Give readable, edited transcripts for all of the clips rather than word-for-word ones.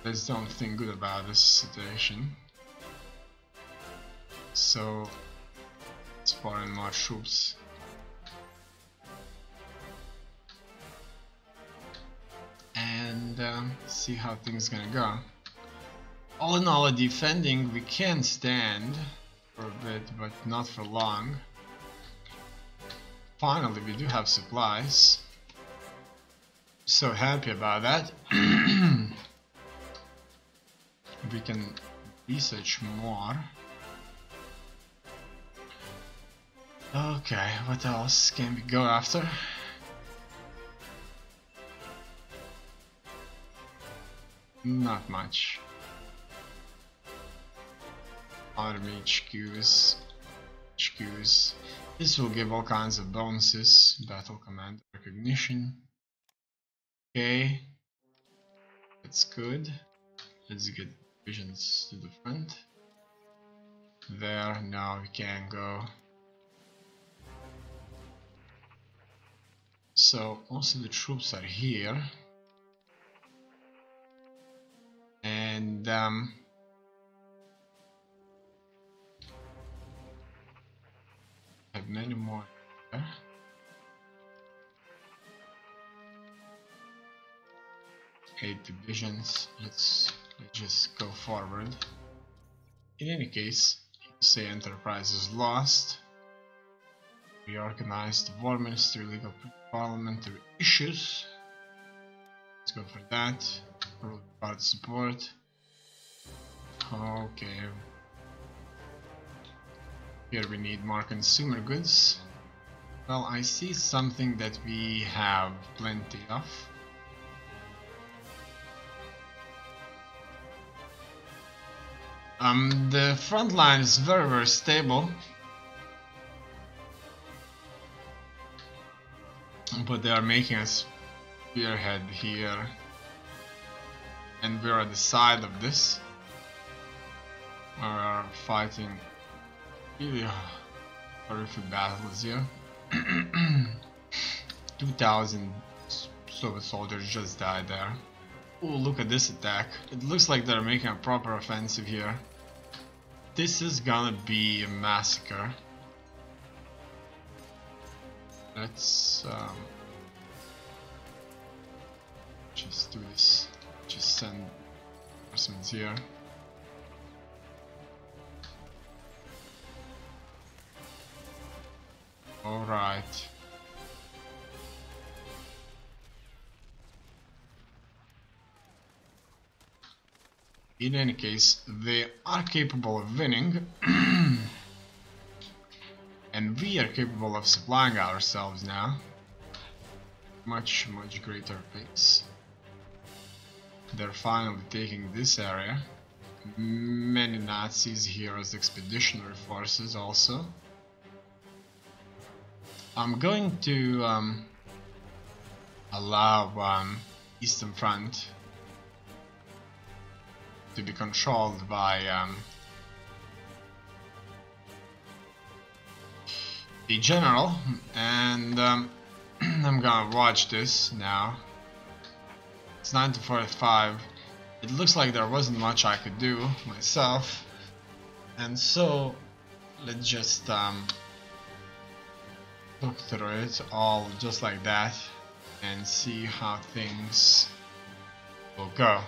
just don't think good about this situation. So let's pour in more troops. And see how things gonna go. All in all, defending we can stand for a bit, but not for long. Finally, we do have supplies. So happy about that. We can research more. Okay, what else can we go after? Not much. Army HQs. This will give all kinds of bonuses. Battle command recognition. Okay. That's good. Let's get divisions to the front. There, now we can go. So most of the troops are here. And have many more there. Eight divisions. Let's just go forward. In any case, say enterprise is lost. Reorganize the war ministry, legal parliamentary issues. Let's go for that. Rural part support. Okay. Here we need more consumer goods. Well, I see something that we have plenty of. The front line is very stable, but they are making us spearhead here, and we're at the side of this. We are fighting really horrific battles here. 2,000 Soviet soldiers just died there. Oh, look at this attack. It looks like they're making a proper offensive here. This is gonna be a massacre. Let's just do this. Just send reinforcements here. Alright. In any case, they are capable of winning. And we are capable of supplying ourselves now. Much greater pace. They're finally taking this area. Many Nazis here as expeditionary forces also. I'm going to allow Eastern Front to be controlled by the general, and I'm gonna watch this now. It's 9:45. It looks like there wasn't much I could do myself, and so let's just look through it all just like that and see how things will go.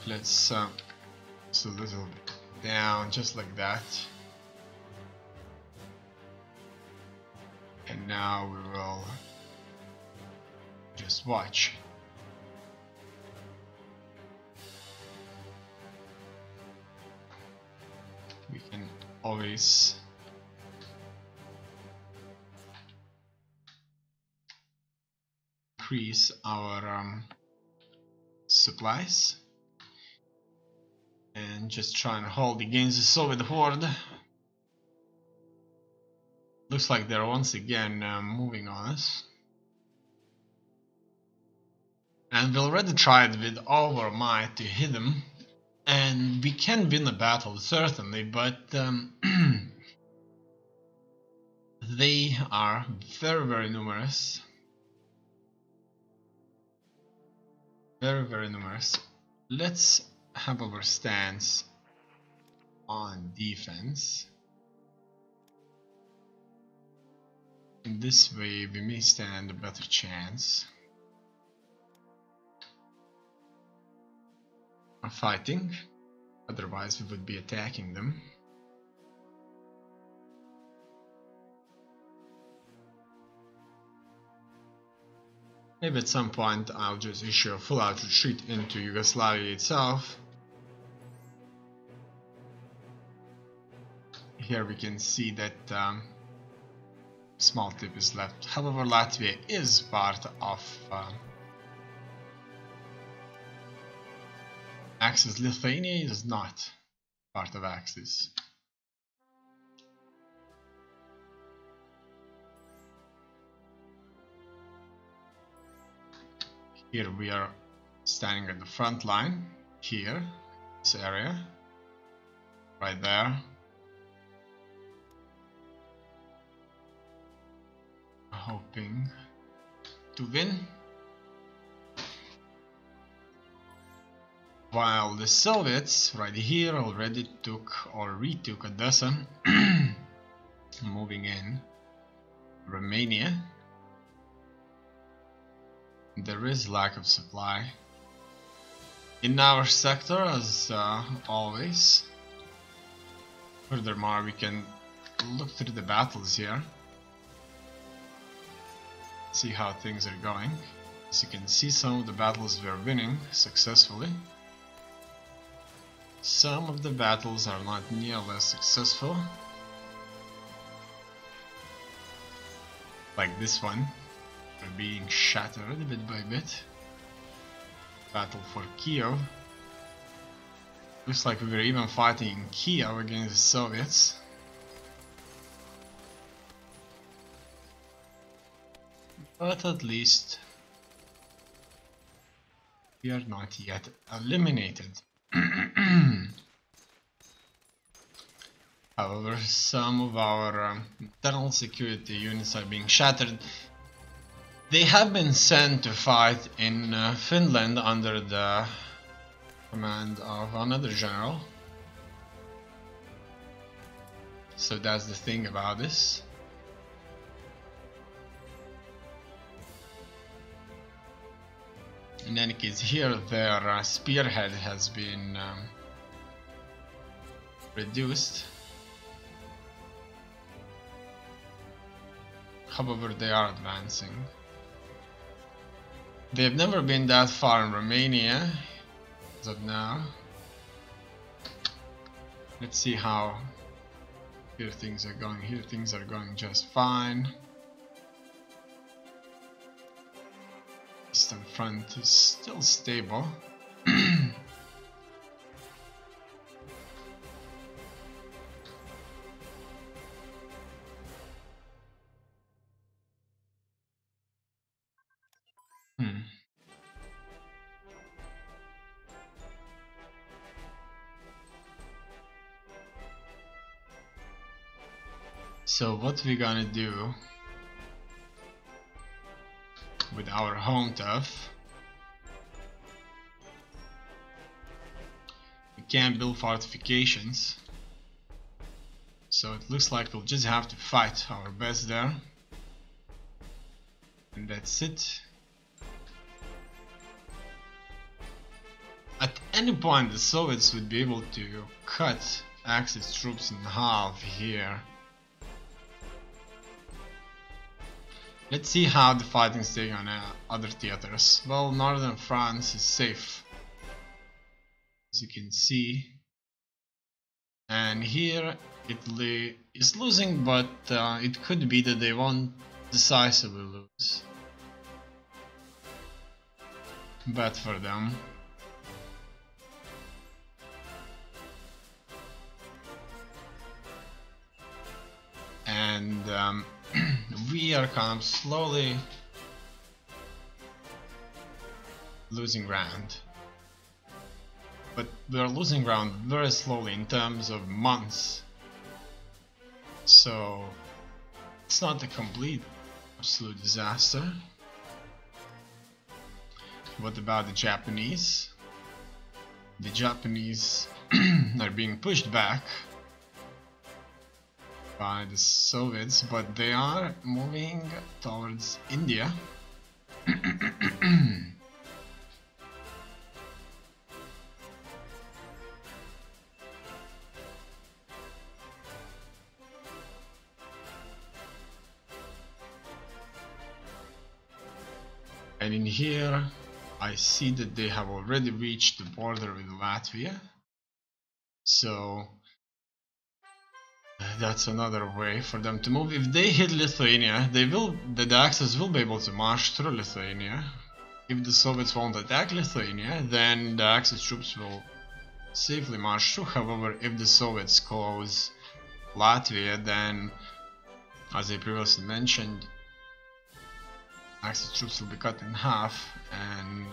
Let's just a little bit down, just like that. And now we will just watch. We can always increase our supplies and just try and hold against the Soviet horde. Looks like they're once again moving on us. And we already tried with all our might to hit them. And we can win the battle, certainly, but they are very numerous. Very numerous. Let's have our stance on defense. In this way we may stand a better chance of fighting, otherwise we would be attacking them. Maybe at some point I'll just issue a full-out retreat into Yugoslavia itself. Here we can see that small tip is left. However, Latvia is part of Axis. Lithuania is not part of Axis. Here we are standing at the front line, here, this area, right there. Hoping to win. While the Soviets right here already took or retook a dozen, moving in Romania. There is lack of supply in our sector as always. Furthermore, we can look through the battles here, see how things are going. As you can see, some of the battles we are winning successfully. Some of the battles are not nearly as successful, like this one. We're being shattered bit by bit. Battle for Kiev. Looks like we were even fighting in Kiev against the Soviets. But at least we are not yet eliminated. However, some of our internal security units are being shattered. They have been sent to fight in Finland under the command of another general. So that's the thing about this. In any case, here their spearhead has been reduced. However, they are advancing. They've never been that far in Romania as of now. Let's see how here things are going. Here things are going just fine. Eastern front is still stable. So what we're gonna do with our home turf, we can't build fortifications, so it looks like we'll just have to fight our best there, and that's it. At any point the Soviets would be able to cut Axis troops in half here. Let's see how the fighting is taking on other theaters. Well, northern France is safe, as you can see. And here Italy is losing, but it could be that they won't decisively lose. Bad for them. And we are kind of slowly losing ground, but we are losing ground very slowly in terms of months. So It's not a complete, absolute disaster. What about the Japanese? The Japanese are being pushed back by the Soviets, but they are moving towards India. And in here I see that they have already reached the border with Latvia, so that's another way for them to move. If they hit Lithuania, the Axis will be able to march through Lithuania. If the Soviets won't attack Lithuania, then the Axis troops will safely march through. However, if the Soviets close Latvia, then, as I previously mentioned, Axis troops will be cut in half, and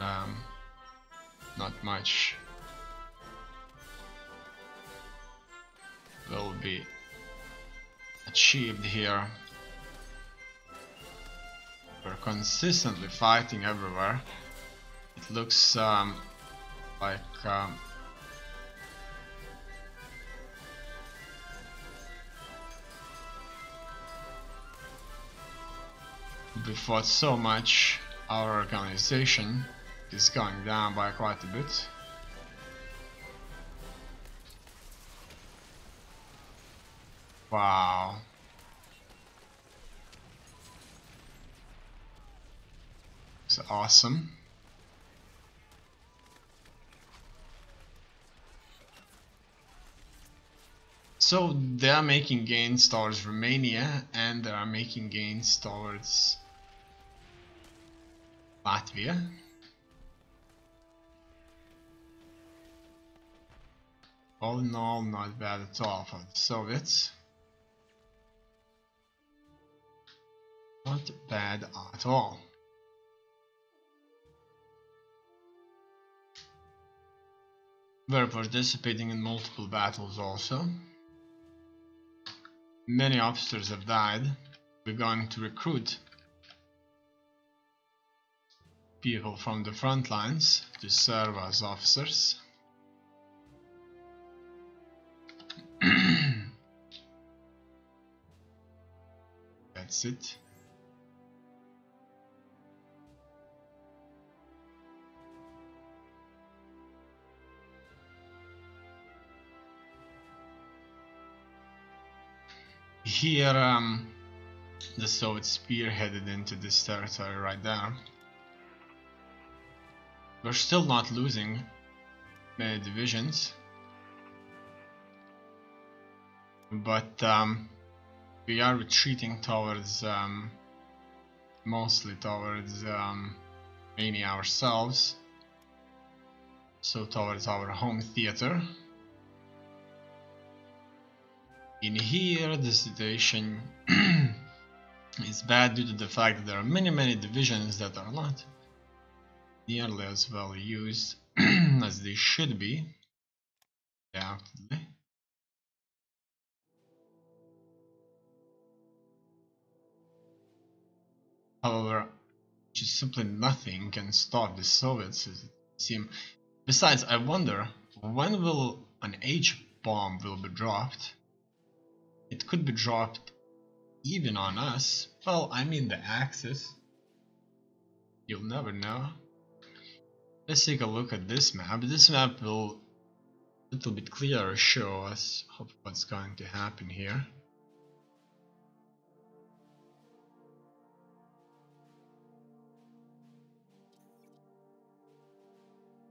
not much will be achieved here. We're consistently fighting everywhere. It looks like we fought so much, our organization is going down by quite a bit. Wow. It's awesome. So they are making gains towards Romania, and they are making gains towards Latvia. All in all, not bad at all for the Soviets. Not bad at all. We're participating in multiple battles also. Many officers have died. We're going to recruit people from the front lines to serve as officers. That's it. Here, the Soviets spearheaded into this territory right there. We're still not losing many divisions, but we are retreating towards, mostly towards mainly ourselves, so towards our home theater. In here, the situation is bad due to the fact that there are many divisions that are not nearly as well used as they should be. Undoubtedly. However, just simply nothing can stop the Soviets, as it seems. Besides, I wonder when will an H-bomb will be dropped. It could be dropped even on us. Well, I mean the Axis. You'll never know. Let's take a look at this map. This map will a little bit clearer show us what's going to happen here.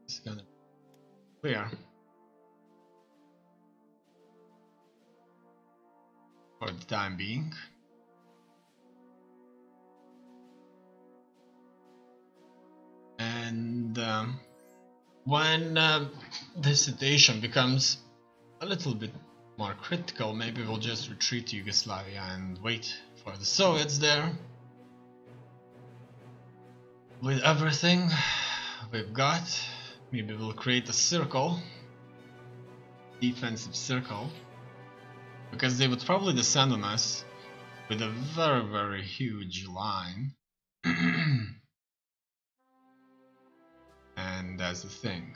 It's gonna be clear for the time being. And when the situation becomes a little bit more critical, maybe we'll just retreat to Yugoslavia and wait for the Soviets there. With everything we've got, maybe we'll create a circle, defensive circle, because they would probably descend on us with a very huge line. And that's the thing.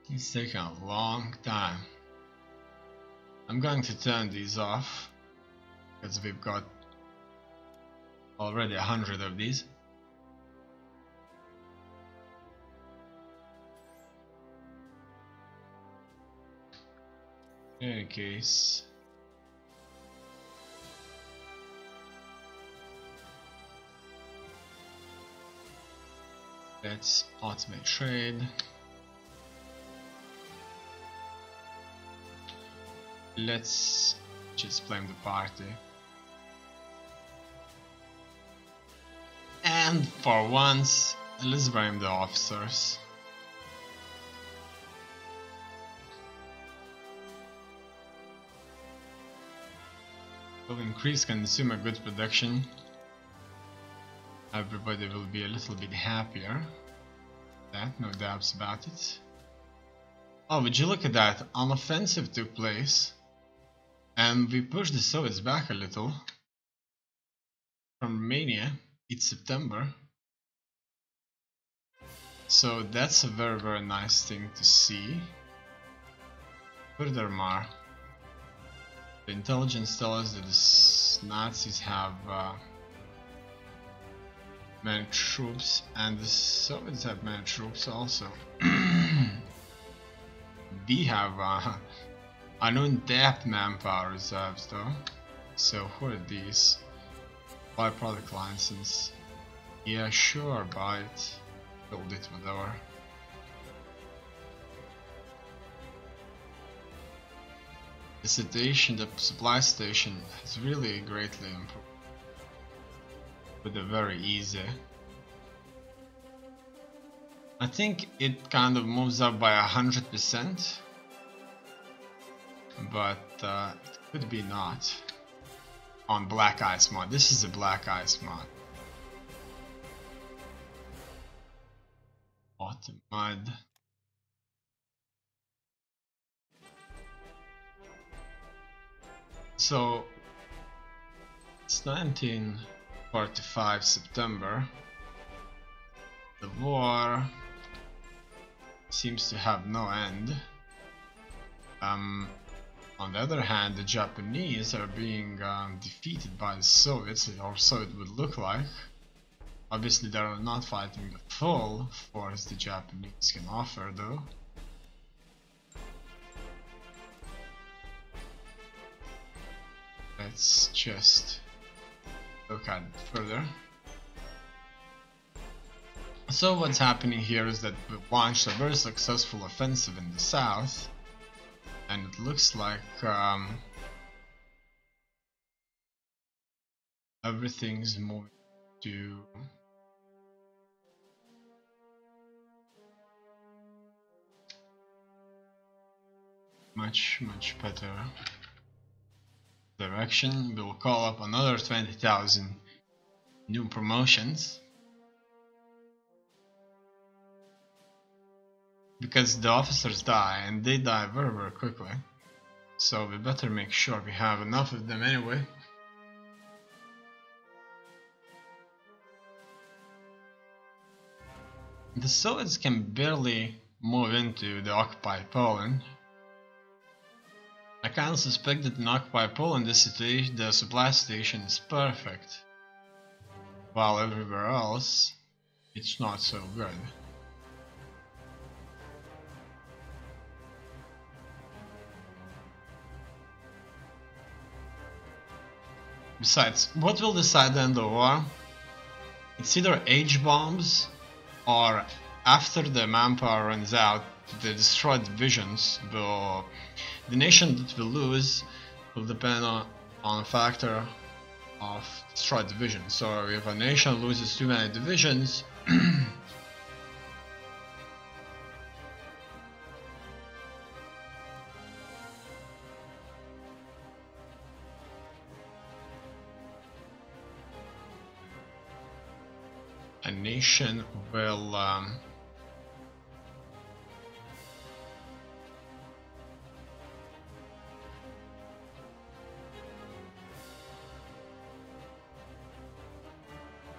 It's taking a long time. I'm going to turn these off because we've got already 100 of these. In any case, let's automate trade. Let's just blame the party. And for once, let's blame the officers. We'll increase consumer goods production. Everybody will be a little bit happier. That, no doubts about it. Oh, would you look at that? An offensive took place. And we pushed the Soviets back a little. From Romania, it's September. So that's a very nice thing to see. Furthermore, the intelligence tells us that the Nazis have many troops, and the Soviets have many troops also. We have an untapped manpower reserves though. So who are these? Buy product license. Yeah, sure, buy it. Build it, whatever. The situation, the supply station has really greatly improved. With a very easy. I think it kind of moves up by 100%. But it could be not. On Black Ice mod. This is a Black Ice mod. Autumn mod. So it's 1945 September. The war seems to have no end. On the other hand, the Japanese are being defeated by the Soviets, or so it would look like. Obviously they are not fighting the full force the Japanese can offer though. Let's just look at it further. So what's happening here is that we launched a very successful offensive in the south. And it looks like everything's moving to much better direction. We'll call up another 20,000 new promotions. Because the officers die, and they die very quickly. So we better make sure we have enough of them anyway. The Soviets can barely move into the occupied Poland. I kind of suspect that in occupied Poland the supply station is perfect. While everywhere else, it's not so good. Besides, what will decide the end of the war? It's either H-bombs or after the manpower runs out, the destroyed divisions will... The nation that will lose will depend on a factor of destroyed divisions. So if a nation loses too many divisions, nation will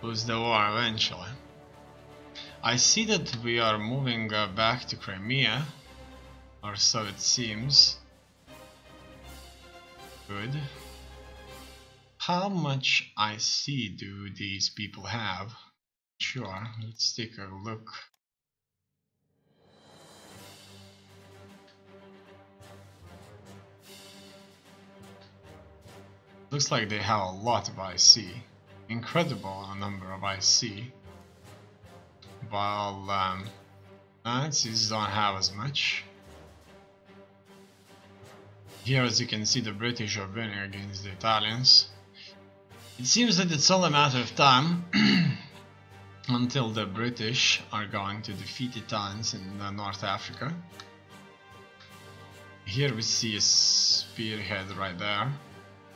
lose the war eventually. I see that we are moving back to Crimea, or so it seems. Good. How much IC do these people have? Sure, let's take a look. Looks like they have a lot of IC. Incredible number of IC. While Nazis don't have as much. Here, as you can see, the British are winning against the Italians. It seems that it's all a matter of time until the British are going to defeat the Italians in North Africa. Here we see a spearhead right there.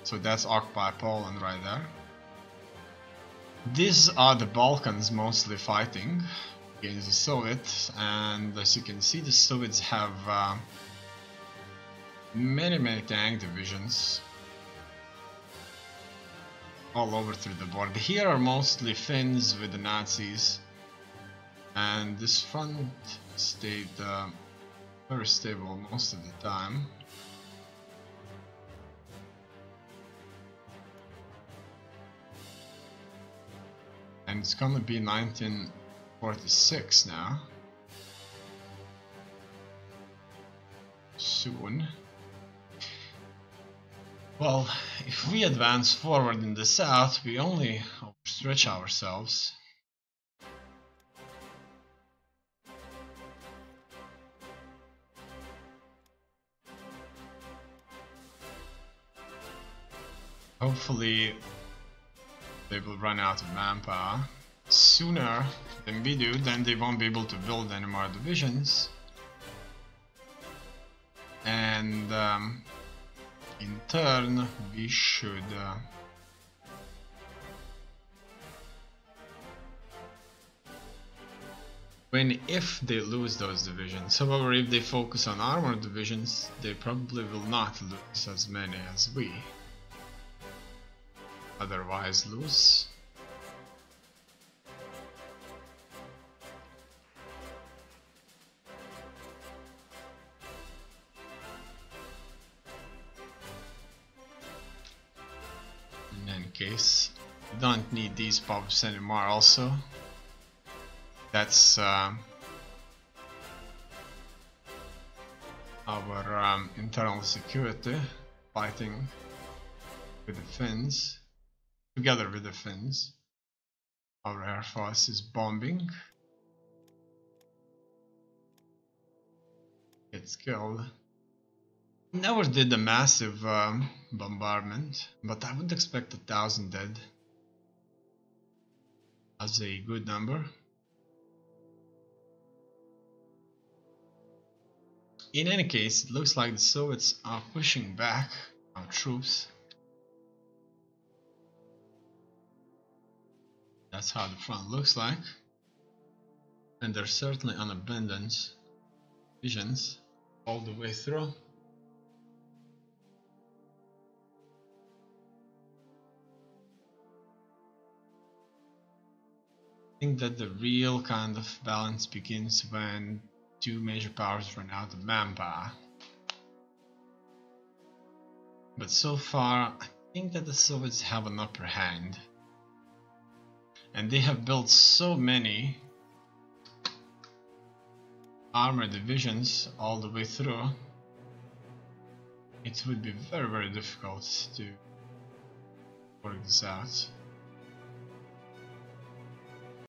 So that's Occupy Poland right there. These are the Balkans mostly fighting against the Soviets, and as you can see, the Soviets have many tank divisions all over through the board. Here are mostly Finns with the Nazis, and this front stayed very stable most of the time. And it's gonna be 1946 now. Soon. Well, if we advance forward in the south, we only overstretch ourselves. Hopefully they will run out of manpower sooner than we do, then they won't be able to build any more divisions. And in turn, we should win if they lose those divisions. However, if they focus on armored divisions, they probably will not lose as many as we otherwise lose. In any case, we don't need these pop-ups anymore also. That's our internal security, fighting with the Finns. Together with the Finns, our air force is bombing. Gets killed. Never did a massive bombardment, but I would expect 1,000 dead as a good number. In any case, it looks like the Soviets are pushing back our troops. That's how the front looks like, and there's certainly an abundance divisions all the way through. I think that the real kind of balance begins when two major powers run out of manpower. But so far, I think that the Soviets have an upper hand. And they have built so many armored divisions all the way through, it would be very difficult to work this out.